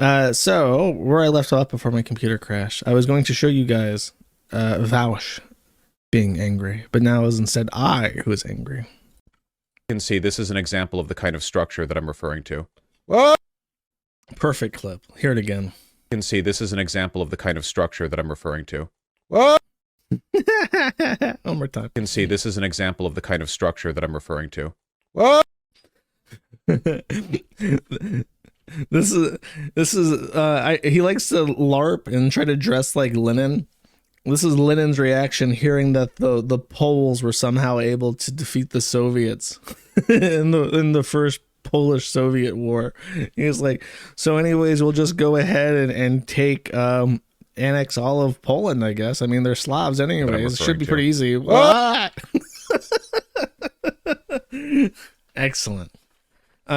So where I left off before my computer crashed, I was going to show you guys Vaush being angry, but now it was instead I who is angry. You can see this is an example of the kind of structure that I'm referring to. What? Perfect clip. Hear it again. You can see this is an example of the kind of structure that I'm referring to. What? One more time. You can see this is an example of the kind of structure that I'm referring to. What? This is he likes to LARP and try to dress like Lenin. This is Lenin's reaction hearing that the Poles were somehow able to defeat the Soviets in the first Polish-Soviet war. He's like, so anyways, we'll just go ahead and take annex all of Poland, I guess. I mean, they're Slavs anyways. It should be pretty easy. What? Excellent.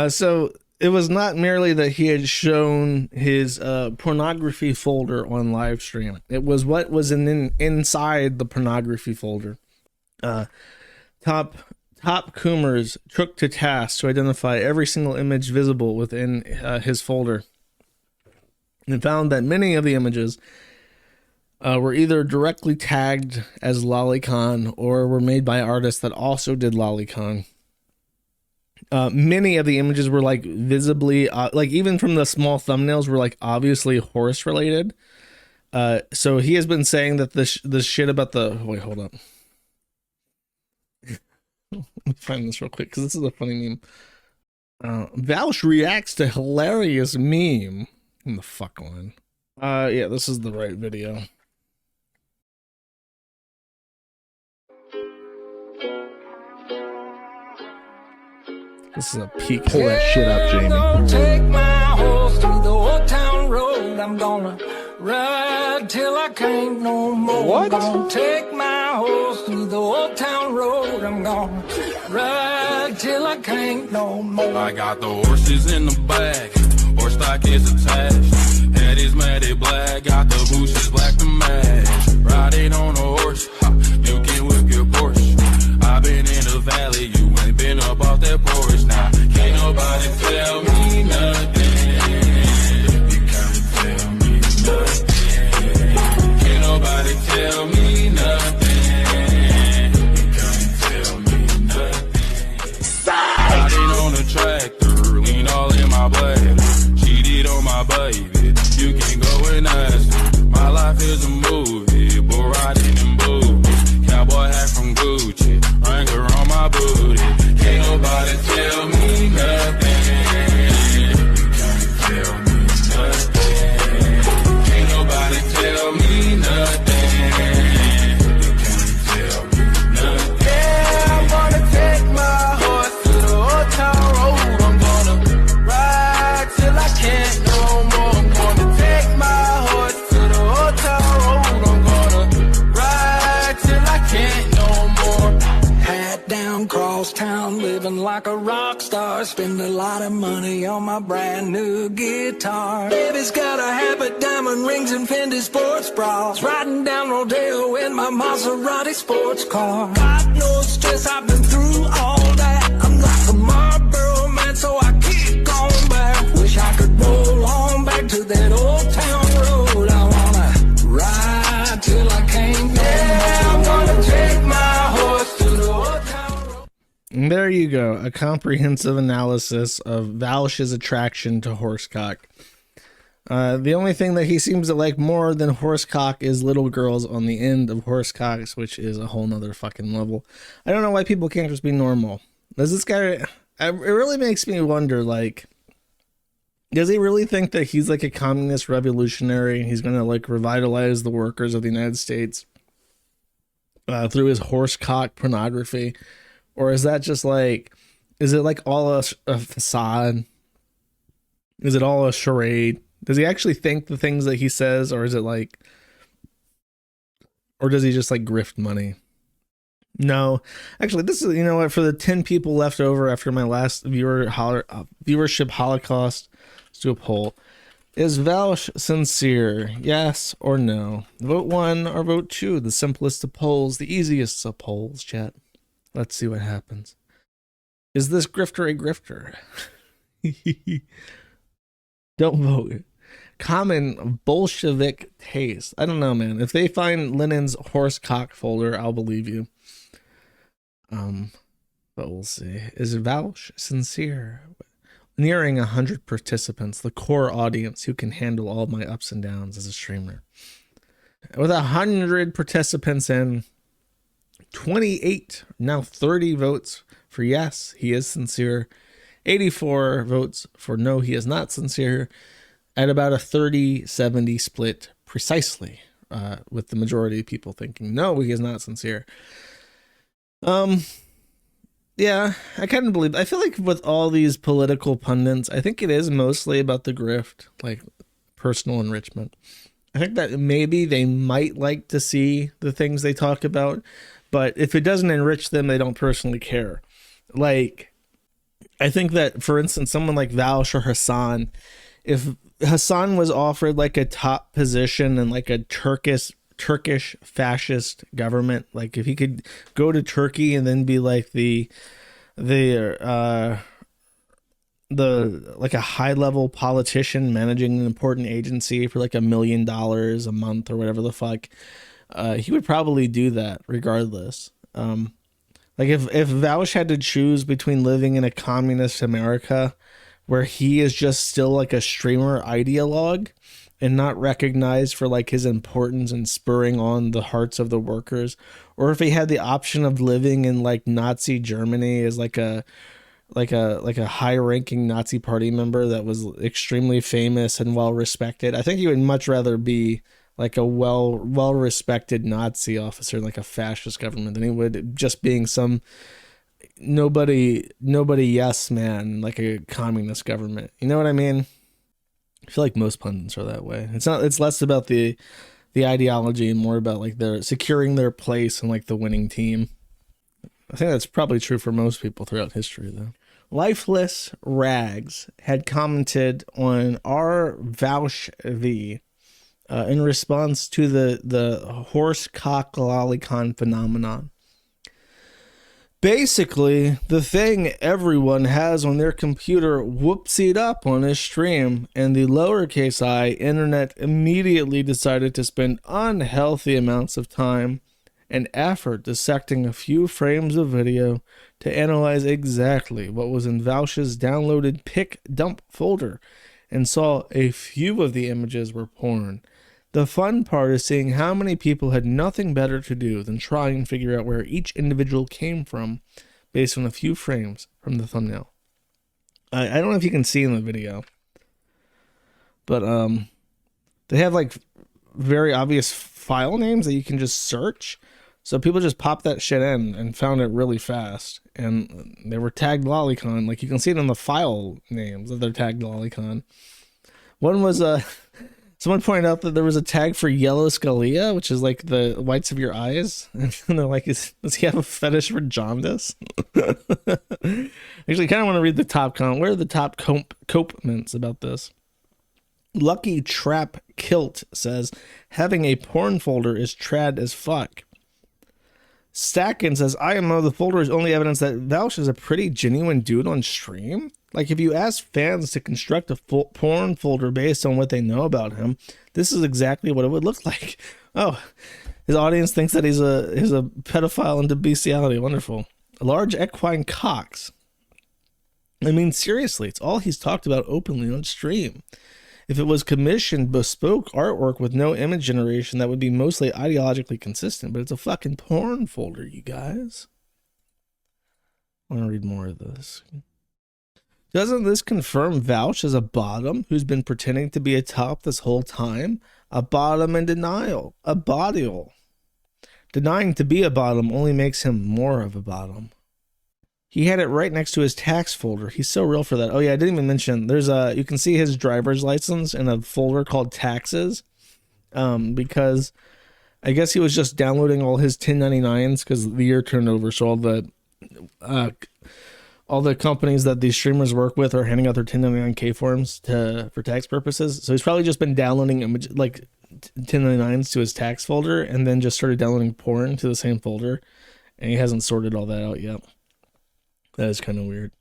So it was not merely that he had shown his pornography folder on live stream. It was what was inside the pornography folder. Top Coomers took to task to identify every single image visible within his folder, and found that many of the images were either directly tagged as lolicon or were made by artists that also did lolicon. Many of the images were like visibly, like even from the small thumbnails were like obviously horse related. So he has been saying that this shit about the, wait, hold up. Let me find this real quick because this is a funny meme. Vaush reacts to hilarious meme. In the fuck one. Yeah, this is the right video. This is a peak. Pull that shit up, Jamie. Take my horse through the old town road. I'm gonna ride till I can't no more. What? I'm gonna take my horse through the old town road. I'm gonna ride till I can't no more. I got the horses in the back, horse stock is attached. Head is matted black, got the bushes black to match. Riding on a horse, you can whip your Porsche. I've been in the valley, you ain't been up off that porch. Now, can't nobody tell me nothing. You can't tell me nothing. Can't nobody tell me nothing. You can't tell me nothing. Riding on a tractor, lean all in my blood. Cheated on my baby, you can go and ask her. My life is a movie, but riding in boots. Cowboy hat from Gucci, Wrangler on my booty. Can't nobody tell me nothing. You can't tell me nothing. Can't nobody tell me nothing. You can't tell me nothing. Yeah, I'm gonna take my horse to the old town road. I'm gonna ride till I can't no more. I'm gonna take my horse to the old town road. I'm gonna ride till I can't no more. Hat down, cross town, living like a rock star. Spend a lot of money on my brand new guitar. Baby's got a habit, diamond rings and Fendi sports bras. Riding down Rodeo in my Maserati sports car. Got no stress, I've been through all that. I'm like a Marlboro man, so I keep going back. Wish I could roll on back to that old town road. I wanna ride till I can't no more. Yeah, I'm gonna take my horse to the old town road. And there you go, a comprehensive analysis of Vaush's attraction to horsecock. The only thing that he seems to like more than horsecock is little girls on the end of horsecocks, which is a whole nother fucking level. I don't know why people can't just be normal. Does this guy, it really makes me wonder, like, does he really think that he's like a communist revolutionary and he's going to like revitalize the workers of the United States through his horsecock pornography? Or is that just like, is it like all a facade? Is it all a charade? Does he actually think the things that he says, or is it like, or does he just like grift money? No, actually, this is, you know what, for the 10 people left over after my last viewership holocaust, let's do a poll. Is Vaush sincere? Yes or no? Vote 1 or vote 2. The simplest of polls, the easiest of polls, chat. Let's see what happens. Is this grifter a grifter? Don't vote. common Bolshevik taste. I don't know, man. If they find Lenin's horse cock folder, I'll believe you. But we'll see. Is Vaush sincere? Nearing 100 participants, the core audience who can handle all my ups and downs as a streamer. With 100 participants in, 28, now 30 votes for yes, he is sincere. 84 votes for no, he is not sincere. At about a 30-70 split precisely, with the majority of people thinking no, he is not sincere. Yeah, I kind of believe. I feel like with all these political pundits, I think it is mostly about the grift, like personal enrichment. I think that maybe they might like to see the things they talk about, but if it doesn't enrich them, they don't personally care. Like, I think that, for instance, someone like Vaush or Hassan, if Hassan was offered like a top position in like a Turkish fascist government, like if he could go to Turkey and then be like the like a high level politician managing an important agency for like $1 million a month or whatever the fuck, he would probably do that regardless. Like if Vaush had to choose between living in a communist America where he is just still like a streamer ideologue and not recognized for like his importance and spurring on the hearts of the workers, or if he had the option of living in like Nazi Germany as like a high ranking Nazi party member that was extremely famous and well respected, I think he would much rather be like a well respected Nazi officer, like a fascist government, than he would just being some nobody yes man like a communist government. You know what I mean? I feel like most pundits are that way. It's less about the ideology and more about like their securing their place in like the winning team. I think that's probably true for most people throughout history though. Lifeless Rags had commented on our Vaush V in response to the horse cock lolicon phenomenon. Basically, the thing everyone has on their computer whoopsied up on his stream, and the lowercase I internet immediately decided to spend unhealthy amounts of time and effort dissecting a few frames of video to analyze exactly what was in Vaush's downloaded pic dump folder, and saw a few of the images were porn. The fun part is seeing how many people had nothing better to do than try and figure out where each individual came from based on a few frames from the thumbnail. I don't know if you can see in the video, but they have like very obvious file names that you can just search. So people just popped that shit in and found it really fast. And they were tagged lolicon. Like you can see it in the file names that they're tagged lolicon. One was someone pointed out that there was a tag for yellow Scalia, which is like the whites of your eyes. And they're like, does he have a fetish for jaundice? Actually, I kind of want to read the top comment. Where are the top copements about this? Lucky Trap Kilt says, having a porn folder is trad as fuck. Stackin says, IMO, the folder is only evidence that Vaush is a pretty genuine dude on stream. Like, if you ask fans to construct a porn folder based on what they know about him, this is exactly what it would look like. Oh, his audience thinks that he's a pedophile into bestiality. Wonderful. A large equine cocks. I mean, seriously, it's all he's talked about openly on stream. If it was commissioned bespoke artwork with no image generation, that would be mostly ideologically consistent, but it's a fucking porn folder, you guys. I want to read more of this. Doesn't this confirm Vaush as a bottom who's been pretending to be a top this whole time? A bottom in denial. A bodial. Denying to be a bottom only makes him more of a bottom. He had it right next to his tax folder. He's so real for that. Oh yeah, I didn't even mention, there's you can see his driver's license in a folder called taxes, because I guess he was just downloading all his 1099s because the year turned over, so all the companies that these streamers work with are handing out their 1099K forms for tax purposes. So he's probably just been downloading 1099s to his tax folder and then just started downloading porn to the same folder, and he hasn't sorted all that out yet. That is kind of weird.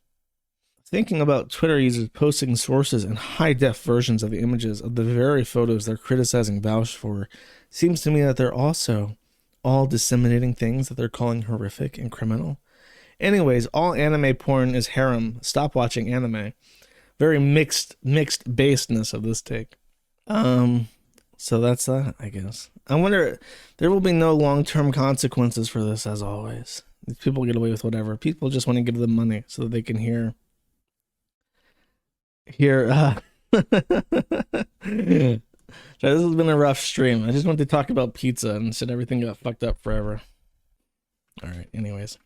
Thinking about Twitter users posting sources and high-def versions of the images of the very photos they're criticizing Vaush for, seems to me that they're also all disseminating things that they're calling horrific and criminal. Anyways, all anime porn is harem. Stop watching anime. Very mixed basedness of this take. So that's that, I guess. I wonder, there will be no long-term consequences for this, as always. People get away with whatever. People just want to give them money so that they can hear So this has been a rough stream. I just wanted to talk about pizza and said everything got fucked up forever. All right, anyways.